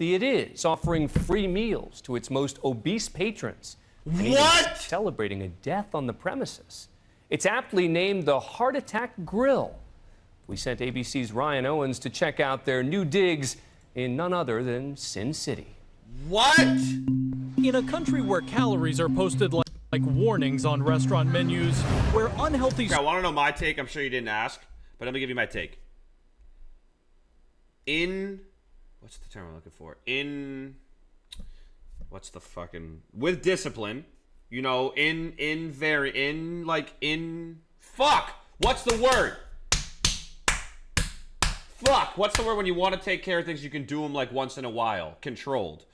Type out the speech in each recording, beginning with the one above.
healthy it is, offering free meals to its most obese patrons. And even celebrating a death on the premises. It's aptly named the Heart Attack Grill. We sent ABC's Ryan Owens to check out their new digs in none other than Sin City. What? In a country where calories are posted like warnings on restaurant menus, where unhealthy... Okay, I want to know my take. I'm sure you didn't ask, but let me give you my take. What's the term I'm looking for? What's the fucking... With discipline, you know, fuck! What's the word? Fuck! What's the word when you want to take care of things, you can do them like once in a while? Controlled.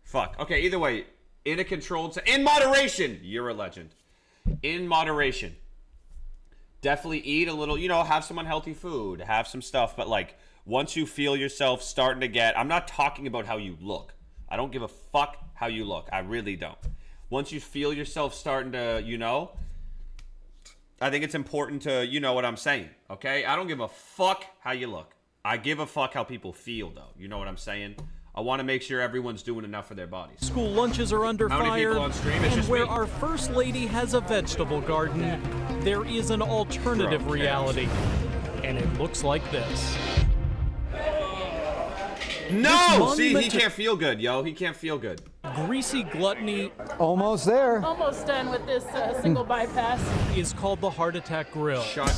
Fuck. Okay, either way. In a controlled... In moderation! You're a legend. In moderation. Definitely eat a little, you know, have some unhealthy food. Have some stuff, but like... Once you feel yourself starting to get... I'm not talking about how you look. I don't give a fuck how you look. I really don't. Once you feel yourself starting to, you know... I think it's important to... You know what I'm saying, okay? I don't give a fuck how you look. I give a fuck how people feel, though. You know what I'm saying? I want to make sure everyone's doing enough for their bodies. School lunches are under how fire. Many people on stream? It's and just where me. our first lady has a vegetable garden, there is an alternative reality. And it looks like this. No! See, he can't feel good, yo. He can't feel good. Greasy gluttony. Almost there. Almost done with this single bypass. Is called the Heart Attack Grill. Shut.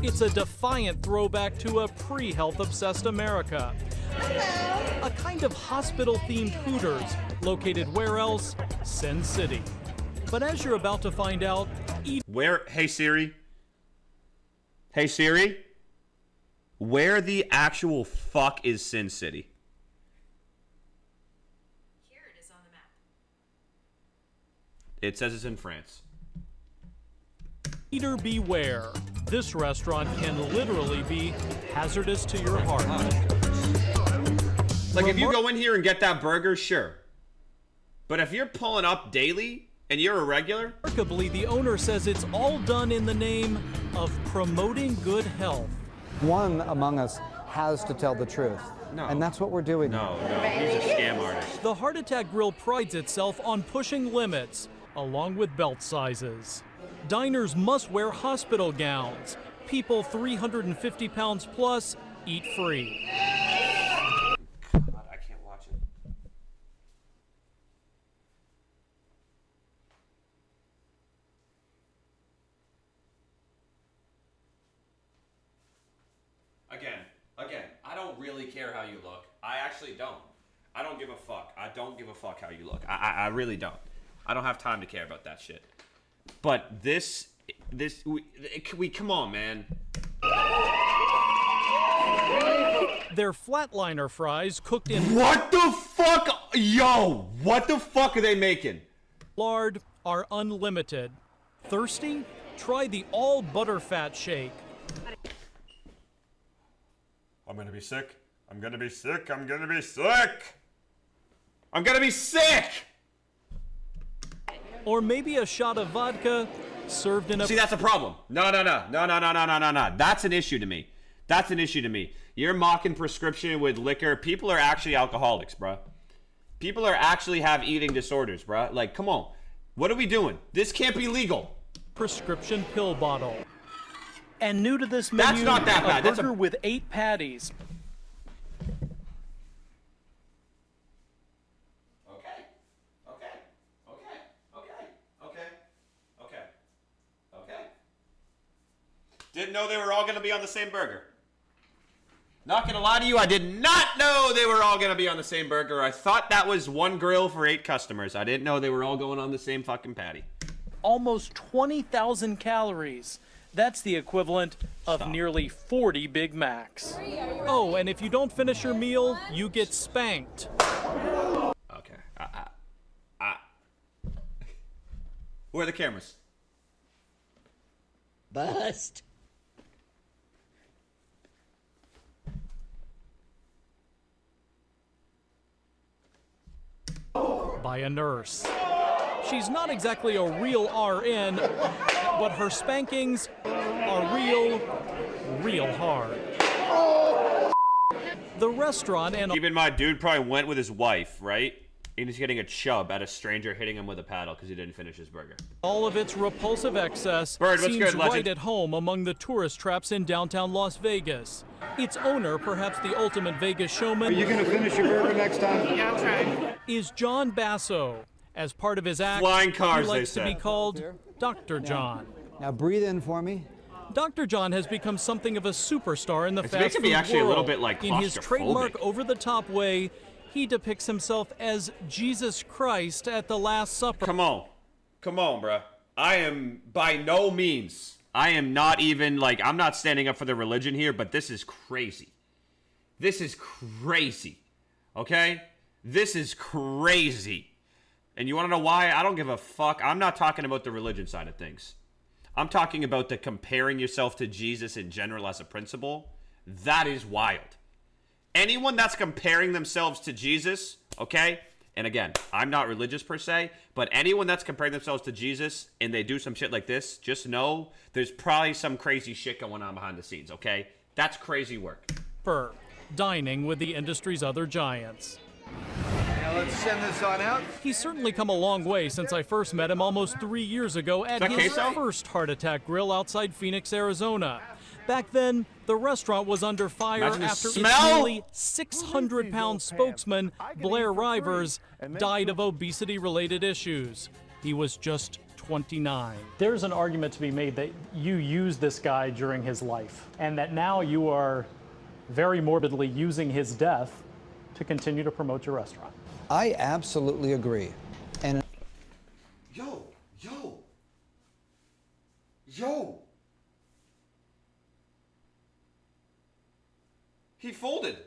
It's a defiant throwback to a pre-health obsessed America. A kind of hospital-themed Hooters, located where else? Sin City. But as you're about to find out, Where? Hey Siri. Hey Siri. Where the actual fuck is Sin City? Here it is on the map. It says it's in France. eater beware. This restaurant can literally be hazardous to your heart. Like if you go in here and get that burger, sure. But if you're pulling up daily and you're a regular... Remarkably, the owner says it's all done in the name of promoting good health. One among us has to tell the truth. No. And that's what we're doing. No, he's a scam artist. The Heart Attack Grill prides itself on pushing limits, along with belt sizes. Diners must wear hospital gowns. People 350 pounds plus eat free. God, I can't watch it. Again, I don't really care how you look. I actually don't. I don't give a fuck. I don't give a fuck how you look. I really don't. I don't have time to care about that shit. But we come on, man. Their flatliner fries cooked in What the fuck? Yo, what the fuck are they making? lard are unlimited. Thirsty? Try the all butterfat shake. I'm gonna be sick. I'm gonna be sick. I'm gonna be sick. I'm gonna be sick. Or maybe a shot of vodka served in a... See, that's a problem. No. That's an issue to me. That's an issue to me. You're mocking prescription with liquor. People are actually alcoholics, bruh. People are actually have eating disorders, bruh. Like, come on. What are we doing? This can't be legal. prescription pill bottle. And new to this menu, That's not that bad. a burger with 8 patties. Okay. Didn't know they were all going to be on the same burger. Not going to lie to you, I did not know they were all going to be on the same burger. I thought that was one grill for 8 customers. I didn't know they were all going on the same fucking patty. Almost 20,000 calories. That's the equivalent of nearly 40 Big Macs. Oh, and if you don't finish your meal, you get spanked. Okay. Where are the cameras? Bust. By a nurse. She's not exactly a real RN, but her spankings are real hard. The restaurant and Keep in mind, dude probably went with his wife, right? And he's getting a chub at a stranger hitting him with a paddle because he didn't finish his burger. all of its repulsive excess Bird, what's seems good, legend? right at home among the tourist traps in downtown Las Vegas. Its owner, perhaps the ultimate Vegas showman, Are you going to finish your burger next time? Yeah, I'll try. is John Basso. As part of his act, Flying cars, he likes they to be said. called Dr. John. Now breathe in for me. Dr. John has become something of a superstar in the It's fast making food me actually a world. little bit, like, In his claustrophobic. trademark over-the-top way, he depicts himself as Jesus Christ at the Last Supper. Come on, bruh. I am by no means. I am not even like I'm not standing up for the religion here, but this is crazy. This is crazy. Okay? This is crazy. And you want to know why? I don't give a fuck. I'm not talking about the religion side of things. I'm talking about the comparing yourself to Jesus in general as a principle. That is wild. Anyone that's comparing themselves to Jesus, okay? And again, I'm not religious per se, but anyone that's comparing themselves to Jesus and they do some shit like this, just know there's probably some crazy shit going on behind the scenes, okay? That's crazy work. Dining with the industry's other giants. Now let's send this on out. He's certainly come a long way since I first met him almost 3 years ago at that his queso? first heart attack grill outside Phoenix, Arizona. Back then, the restaurant was under fire Imagine the after its smell. nearly 600-pound spokesman, Blair Rivers, died of obesity-related issues. He was just 29. There's an argument to be made that you used this guy during his life, and that now you are very morbidly using his death to continue to promote your restaurant. I absolutely agree. And Yo. He folded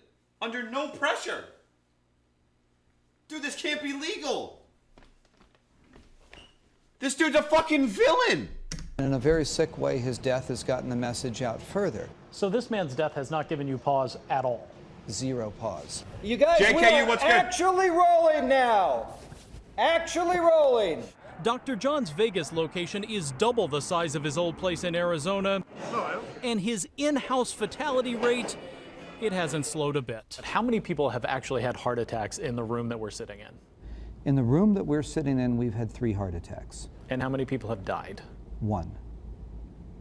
under no pressure. Dude, this can't be legal. This dude's a fucking villain. in a very sick way, his death has gotten the message out further. So this man's death has not given you pause at all. Zero pause. You guys, JKU, we are what's good? actually rolling now. Actually rolling. Dr. John's Vegas location is double the size of his old place in Arizona, and his in-house fatality rate, it hasn't slowed a bit. How many people have actually had heart attacks in the room that we're sitting in? In the room that we're sitting in, we've had 3 heart attacks. And how many people have died? 1.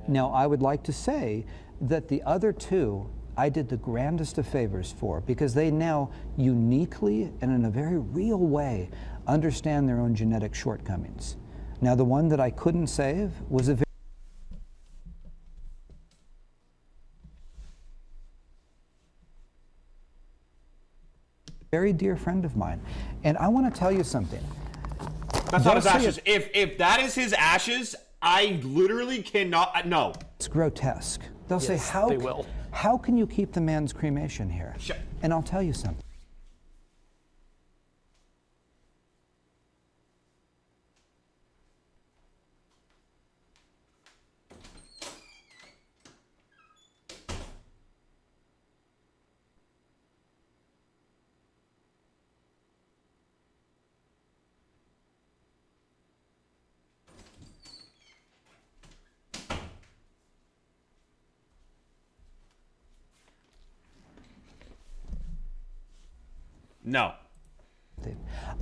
Now, I would like to say that the other 2, I did the grandest of favors for, because they now uniquely and in a very real way understand their own genetic shortcomings. Now, the one that I couldn't save was a very dear friend of mine. And I want to tell you something. That's not his They'll say ashes. If that is his ashes, I literally cannot. No. It's grotesque. They'll say, Yes, how, they will. how can you keep the man's cremation here? Sure. And I'll tell you something. No.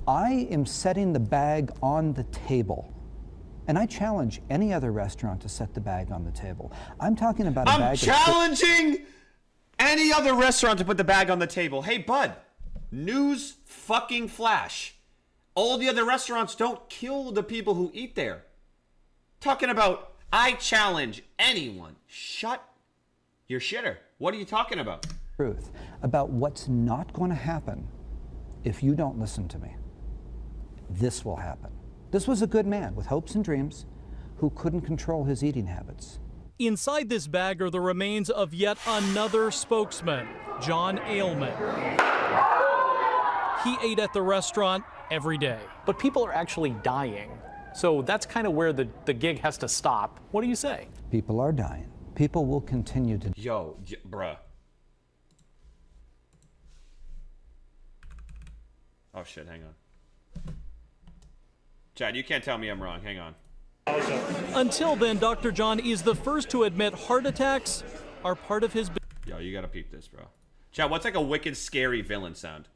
I am setting the bag on the table. And I challenge any other restaurant to set the bag on the table. I'm talking about a I'm bag of challenging any other restaurant to put the bag on the table. Hey, bud. News fucking flash. All the other restaurants don't kill the people who eat there. Talking about, I challenge anyone. Shut your shitter. What are you talking about? truth about what's not going to happen if you don't listen to me. This will happen. This was a good man with hopes and dreams who couldn't control his eating habits. Inside this bag are the remains of yet another spokesman, John Ailman. He ate at the restaurant every day. But people are actually dying. So that's kind of where the gig has to stop. What do you say? People are dying. People will continue to. Yo, bruh. Oh shit, hang on. Chad, you can't tell me I'm wrong. Hang on. Until then, Dr. John is the first to admit heart attacks are part of his Yo, you gotta peep this, bro. Chat, what's like a wicked, scary villain sound?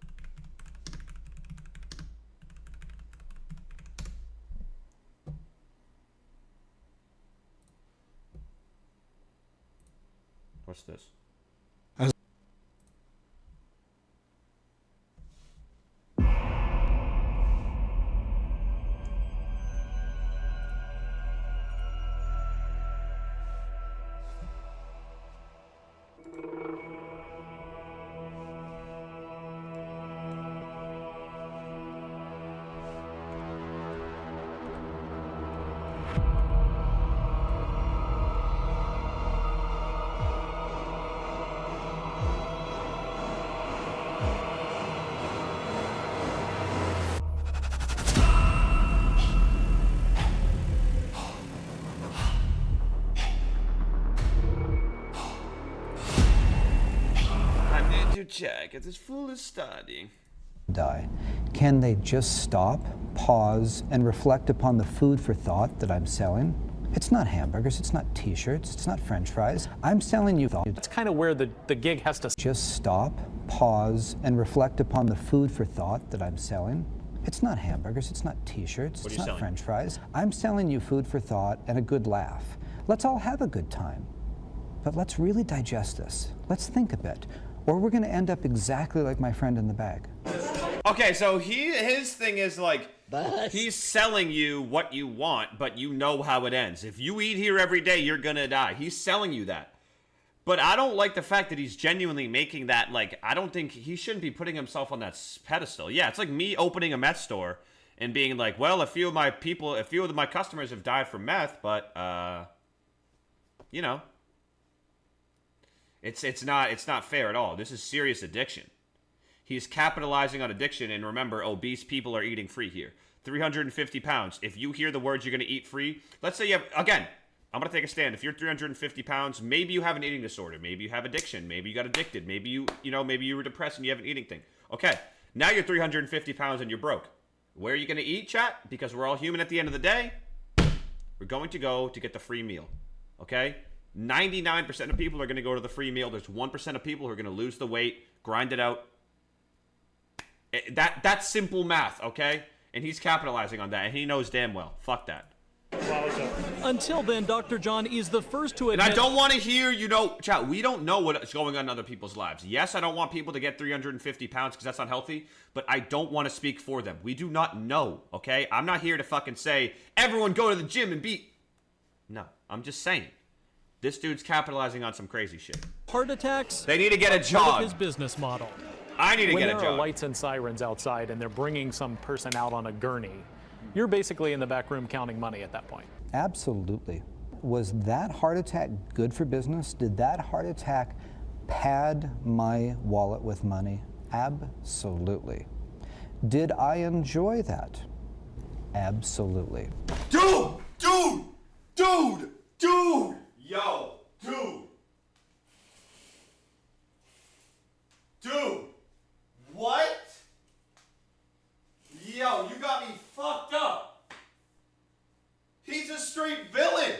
What's this? Check as this fool is starting. Die. Can they just stop, pause, and reflect upon the food for thought that I'm selling? It's not hamburgers, it's not t-shirts, it's not french fries. I'm selling you thought. That's kind of where the gig has to Just stop, pause, and reflect upon the food for thought that I'm selling. It's not hamburgers, it's not t-shirts, it's not french fries. I'm selling you food for thought and a good laugh. Let's all have a good time. But let's really digest this. Let's think a bit. Or we're going to end up exactly like my friend in the bag. Okay, so his thing is like, he's selling you what you want, but you know how it ends. If you eat here every day, you're gonna die. He's selling you that. But I don't like the fact that he's genuinely making that, like, I don't think he shouldn't be putting himself on that pedestal. Yeah, it's like me opening a meth store and being like, well, a few of my customers have died from meth, but, you know. It's not fair at all. This is serious addiction. He's capitalizing on addiction, and remember, obese people are eating free here. 350 pounds. If you hear the words you're going to eat free, let's say you have, again, I'm going to take a stand. If you're 350 pounds, maybe you have an eating disorder. Maybe you have addiction. Maybe you got addicted. Maybe maybe you were depressed and you have an eating thing. Okay, now you're 350 pounds and you're broke. Where are you going to eat, chat? Because we're all human at the end of the day. We're going to go to get the free meal, okay? 99% of people are going to go to the free meal. There's 1% of people who are going to lose the weight, grind it out. That's simple math, okay? And he's capitalizing on that, and he knows damn well. Fuck that. Until then, Dr. John is the first to admit... And I don't want to hear, chat, we don't know what's going on in other people's lives. Yes, I don't want people to get 350 pounds because that's unhealthy, but I don't want to speak for them. We do not know, okay? I'm not here to fucking say, everyone go to the gym and beat... No, I'm just saying. This dude's capitalizing on some crazy shit. Heart attacks? They need to get a Part job. of his business model. I need to get a job. When there are lights and sirens outside and they're bringing some person out on a gurney, you're basically in the back room counting money at that point. Absolutely. Was that heart attack good for business? Did that heart attack pad my wallet with money? Absolutely. Did I enjoy that? Absolutely. Dude! Yo, dude! What? Yo, you got me fucked up. He's a straight villain.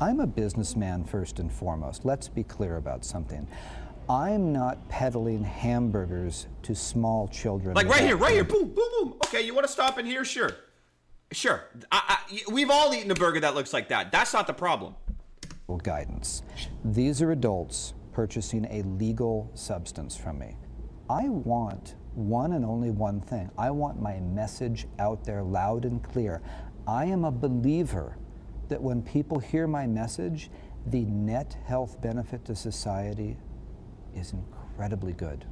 I'm a businessman first and foremost. Let's be clear about something. I'm not peddling hamburgers to small children. Like right here, boom, boom, boom. Okay, you want to stop in here? Sure. We've all eaten a burger that looks like that. That's not the problem. Guidance. These are adults purchasing a legal substance from me. I want one and only one thing. I want my message out there loud and clear. I am a believer that when people hear my message, the net health benefit to society is incredibly good.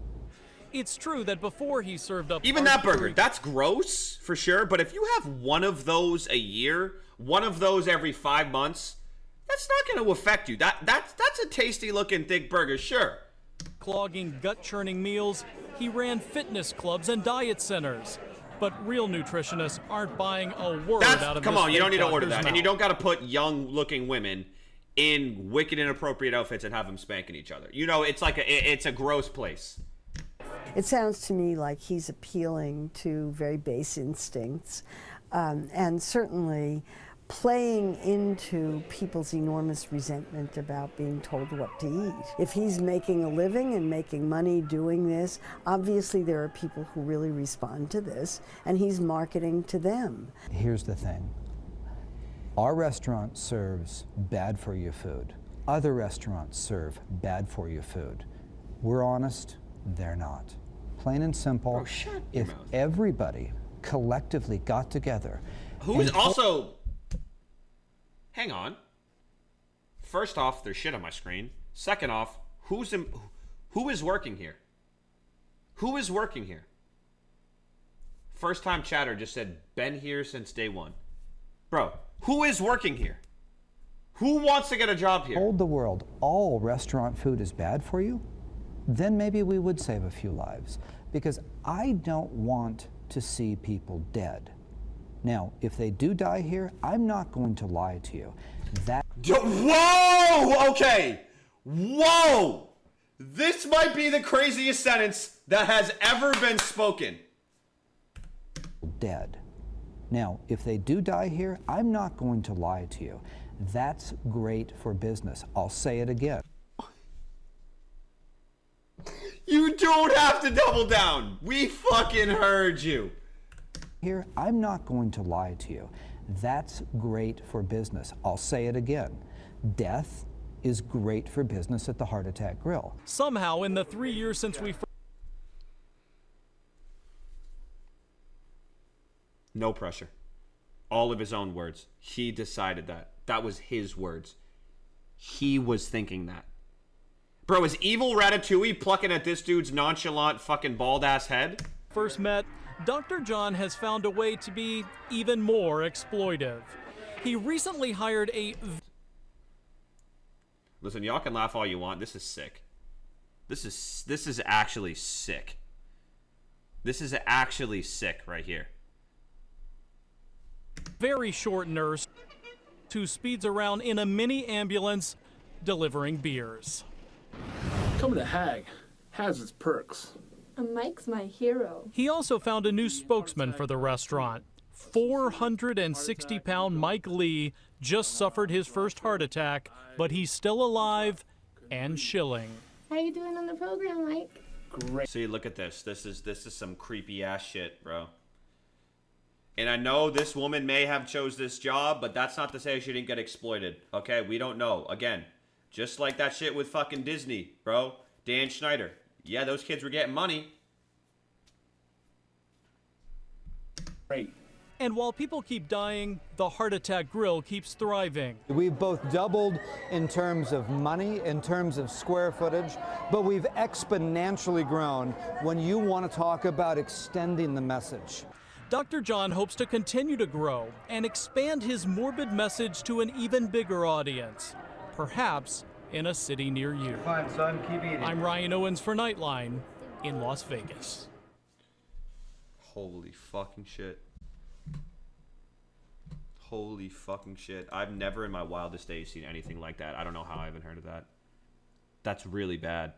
It's true that before he served up... Even that burger, that's gross, for sure. But if you have one of those a year, one of those every 5 months, that's not going to affect you. That's a tasty-looking thick burger, sure. Clogging, gut-churning meals, he ran fitness clubs and diet centers. But real nutritionists aren't buying a word out of Come this on, you don't need to order doctor's that. mouth. And you don't got to put young-looking women in wicked inappropriate outfits and have them spanking each other. It's like it's a gross place. It sounds to me like he's appealing to very base instincts and certainly playing into people's enormous resentment about being told what to eat. If he's making a living and making money doing this, obviously there are people who really respond to this, and he's marketing to them. Here's the thing. Our restaurant serves bad-for-you food. Other restaurants serve bad-for-you food. We're honest, they're not. Plain and simple. Bro, shut your if mouth. everybody collectively got together. Who's also... Hang on. First off, there's shit on my screen. Second off, who is working here? Who is working here? First time chatter just said, been here since day one. Bro, who is working here? Who wants to get a job here? Told the world all restaurant food is bad for you, then maybe we would save a few lives. Because I don't want to see people dead. Now, if they do die here, I'm not going to lie to you. Whoa! Okay. Whoa! This might be the craziest sentence that has ever been spoken. Dead. Now, if they do die here, I'm not going to lie to you. That's great for business. I'll say it again. You don't have to double down. We fucking heard you. Here, I'm not going to lie to you. That's great for business. I'll say it again. Death is great for business at the Heart Attack Grill. Somehow, in the 3 years since we No pressure. All of his own words. He decided that. That was his words. He was thinking that. Bro, is evil Ratatouille plucking at this dude's nonchalant fucking bald ass head? first met, Dr. John has found a way to be even more exploitive. He recently hired a... Listen, y'all can laugh all you want. This is sick. This is actually sick. This is actually sick right here. very short nurse who speeds around in a mini ambulance delivering beers. Coming to Hag has its perks. Mike's my hero. He also found a new spokesman for the restaurant. 460-pound Mike Lee just suffered his first heart attack, but he's still alive and chilling. How you doing on the program, Mike? Great. See, look at this. This is some creepy ass shit, bro. And I know this woman may have chose this job, but that's not to say she didn't get exploited. Okay, we don't know. Again, just like that shit with fucking Disney, bro. Dan Schneider. Yeah, those kids were getting money. Great. And while people keep dying, the Heart Attack Grill keeps thriving. We've both doubled in terms of money, in terms of square footage, but we've exponentially grown when you want to talk about extending the message. Dr. John hopes to continue to grow and expand his morbid message to an even bigger audience, perhaps in a city near you. Fine, son, keep eating. I'm Ryan Owens for Nightline in Las Vegas. Holy fucking shit. Holy fucking shit. I've never in my wildest days seen anything like that. I don't know how I haven't heard of that. That's really bad.